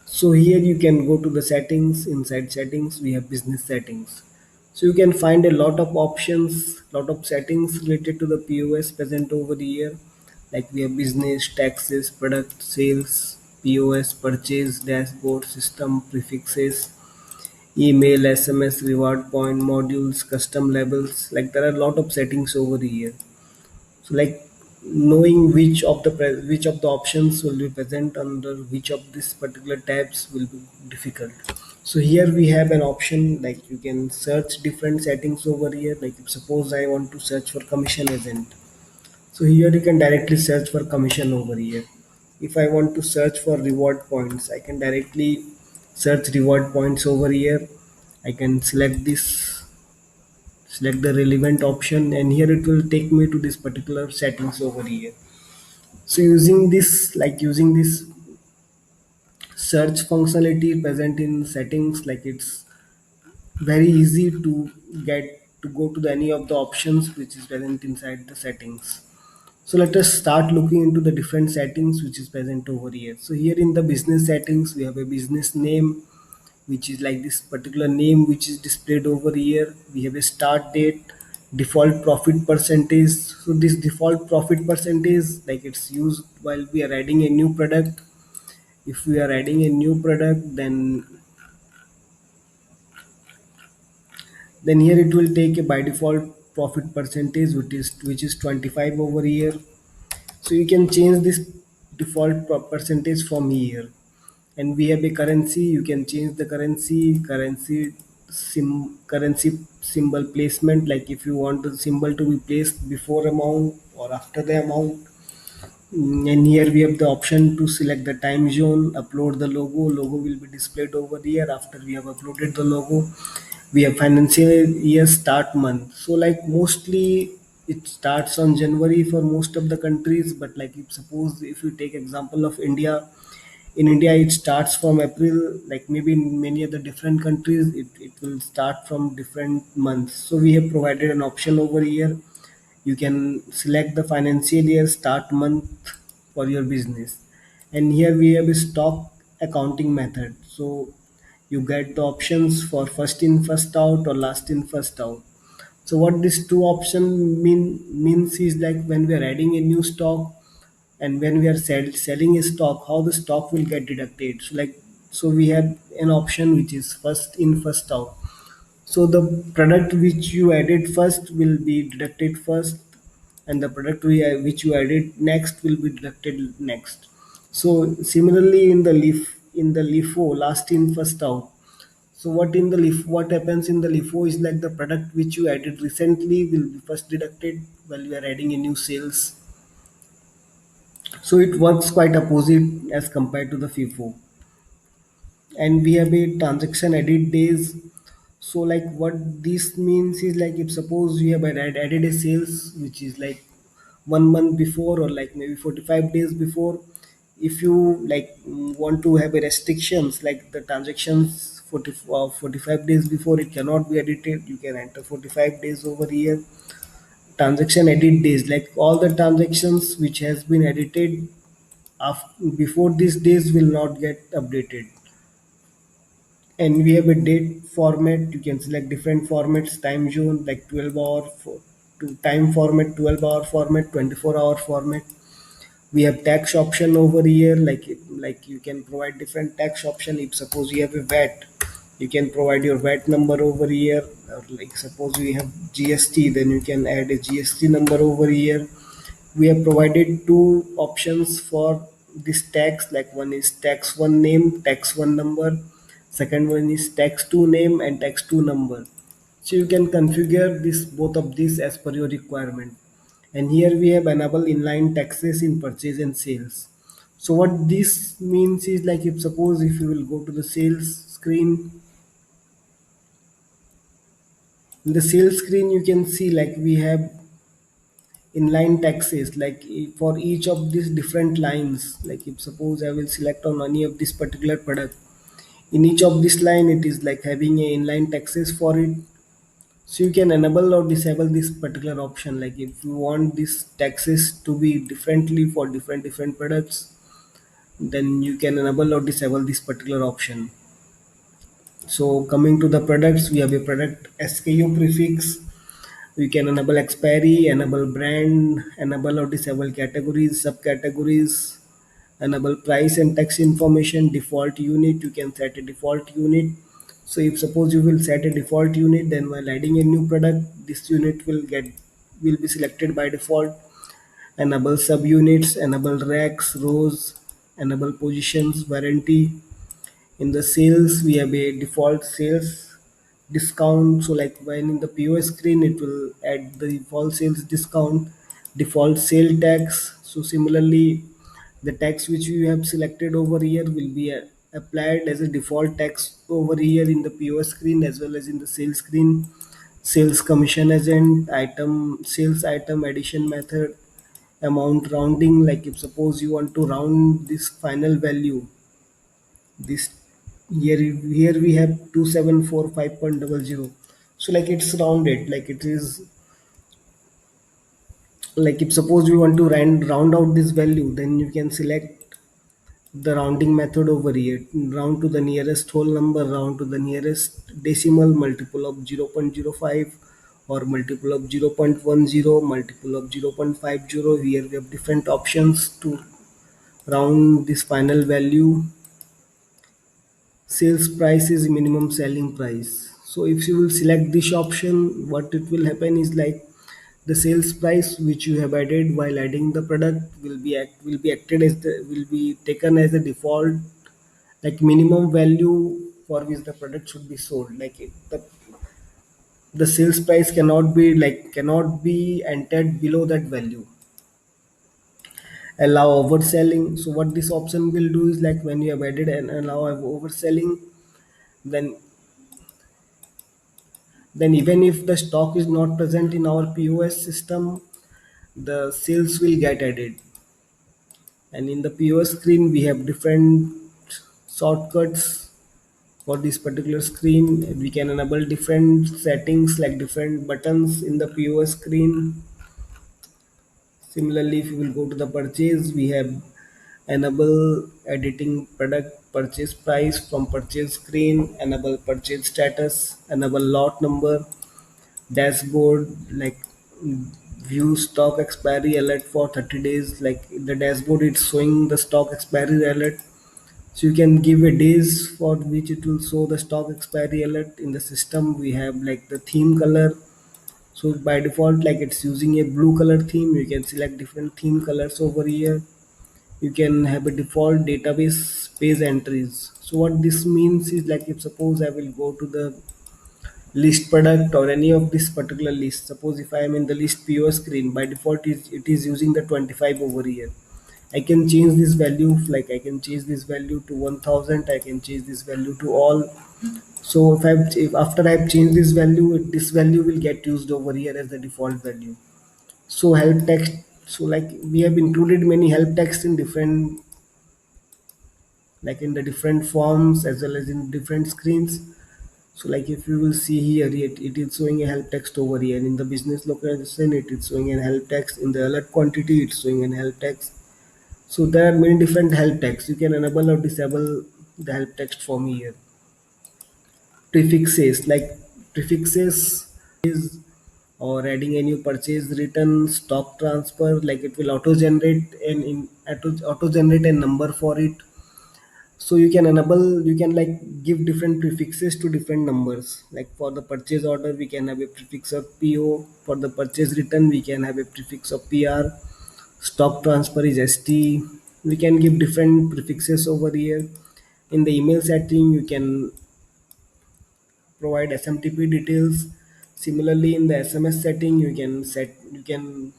So here you can go to the settings. Inside settings, we have business settings. So you can find a lot of options, lot of settings related to the POS present over here. Like we have business, taxes, product, sales, POS, purchase, dashboard, system, prefixes, email, SMS, reward point, modules, custom labels. Like there are a lot of settings over here. So like knowing which of the options will be present under which of these particular tabs will be difficult. So here we have an option like you can search different settings over here. Like if suppose I want to search for commission agent. So here you can directly search for commission over here. If I want to search for reward points, I can directly search reward points over here. I can select the relevant option, and here it will take me to this particular settings over here. So using this search functionality present in settings, like it's very easy to get to go to any of the options which is present inside the settings. So let us start looking into the different settings which is present over here. So here in the business settings, we have a business name, which is like this particular name which is displayed over here. We have a start date, default profit percentage. So this default profit percentage, like it's used while we are adding a new product. If we are adding a new product, then here it will take a by default profit percentage which is 25 over here. So you can change this default percentage from here. And we have a currency. You can change the currency symbol placement, like if you want the symbol to be placed before amount or after the amount. And here we have the option to select the time zone, upload the logo will be displayed over here after we have uploaded the logo. We have financial year start month. So like mostly it starts on January for most of the countries, but like if you take example of India, in India it starts from April. Like maybe in many other different countries it will start from different months. So we have provided an option over here. You can select the financial year start month for your business. And here we have a stock accounting method. So you get the options for first in first out or last in first out. So what these two option means is like when we are adding a new stock and when we are selling a stock, how the stock will get deducted. So we have an option which is first in first out. So the product which you added first will be deducted first, and the product which you added next will be deducted next. So similarly in the LIFO, last in first out. So what happens in the LIFO is like the product which you added recently will be first deducted while you are adding a new sales. So it works quite opposite as compared to the FIFO. And we have a transaction edit days. So like what this means is like if suppose you have added a sales which is like 1 month before or like maybe 45 days before. If you want to have a restrictions like the transactions 45 days before, it cannot be edited. You can enter 45 days over here. Transaction edit days, like all the transactions which has been edited before these days will not get updated. And we have a date format. You can select different formats, time zone like 12 hour to time format, 12-hour format, 24-hour format. We have tax option over here, like you can provide different tax option. If suppose you have a VAT, you can provide your VAT number over here. Or like suppose we have GST, then you can add a GST number over here. We have provided two options for this tax, like one is tax one name, tax one number. Second one is tax two name and tax two number. So you can configure this both of these as per your requirement. And here we have enable inline taxes in purchase and sales. So what this means is like if suppose if you will go to the sales screen, in the sales screen you can see like we have inline taxes, like for each of these different lines. Like if suppose I will select on any of this particular product, in each of this line it is like having a inline taxes for it. So you can enable or disable this particular option. Like if you want these taxes to be differently for different products, then you can enable or disable this particular option. So coming to the products, we have a product SKU prefix. We can enable expiry, enable brand, enable or disable categories, subcategories, enable price and tax information, default unit. You can set a default unit. So if suppose you will set a default unit, then while adding a new product, this unit will be selected by default. Enable subunits, enable racks, rows, enable positions, warranty. In the sales, we have a default sales discount. So like when in the POS screen, it will add the default sales discount, default sale tax. So similarly, the tax which you have selected over here will be applied as a default tax over here in the POS screen as well as in the sales screen. Sales commission agent, item, sales item addition method, amount rounding. Like if suppose you want to round this final value, this here we have 2745.00. So like it's rounded, like it is, like if suppose we want to round out this value, then you can select the rounding method over here. Round to the nearest whole number, round to the nearest decimal, multiple of 0.05 or multiple of 0.10, multiple of 0.50. Here we have different options to round this final value. Sales price is minimum selling price. So if you will select this option, what it will happen is like the sales price which you have added while adding the product will be acted as the will be taken as the default, like minimum value for which the product should be sold. Like the sales price cannot be entered below that value. Allow overselling. So what this option will do is like when you have added and allow overselling, then even if the stock is not present in our POS system, the sales will get added. And in the POS screen, we have different shortcuts for this particular screen. We can enable different settings like different buttons in the POS screen. Similarly, if you will go to the purchase, we have enable editing product purchase price from purchase screen, enable purchase status, enable lot number, dashboard, like view stock expiry alert for 30 days. Like the dashboard, it's showing the stock expiry alert. So you can give a days for which it will show the stock expiry alert. In the system, we have like the theme color. So by default, like it's using a blue color theme. You can select different theme colors over here. You can have a default database page entries. So what this means is like if suppose I will go to the list product or any of this particular list, suppose if I am in the list POS screen, by default it is using the 25 over here. I can change this value, like I can change this value to 1000, I can change this value to all. So if after I've changed this value, this value will get used over here as the default value. So help text, so like we have included many help text in different, like in the different forms as well as in different screens. So like if you will see here, it is showing a help text over here. In the business location, it is showing a help text. In the alert quantity, it's showing a help text. So there are many different help texts. You can enable or disable the help text from here. Prefixes, like prefixes is or adding a new purchase return, stock transfer, like it will auto generate a number for it. So you can enable, you can like give different prefixes to different numbers. Like for the purchase order, we can have a prefix of PO. For the purchase return, we can have a prefix of PR. Stock transfer is ST. We can give different prefixes over here. In the email setting, you can provide SMTP details. Similarly, in the SMS setting, you can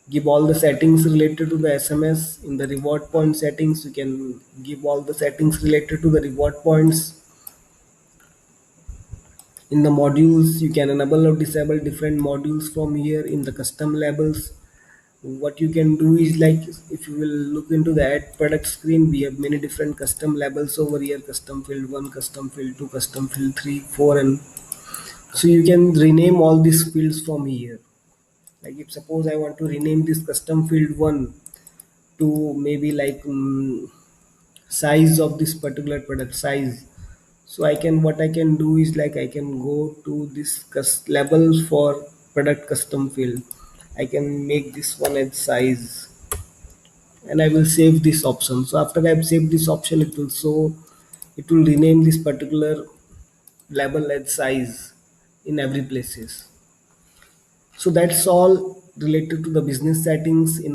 give all the settings related to the SMS. In the reward point settings, you can give all the settings related to the reward points. In the modules, you can enable or disable different modules from here. In the custom labels, what you can do is like if you will look into the add product screen, we have many different custom labels over here: custom field 1, custom field 2, custom field 3, 4, and so you can rename all these fields from here. Like if suppose I want to rename this custom field 1 to maybe like size of this particular product size. So I can, what I can do is like I can go to this labels for product custom field. I can make this one as size, and I will save this option. So after I've saved this option, it will show, it will rename this particular label as size in every places. So that's all related to the business settings in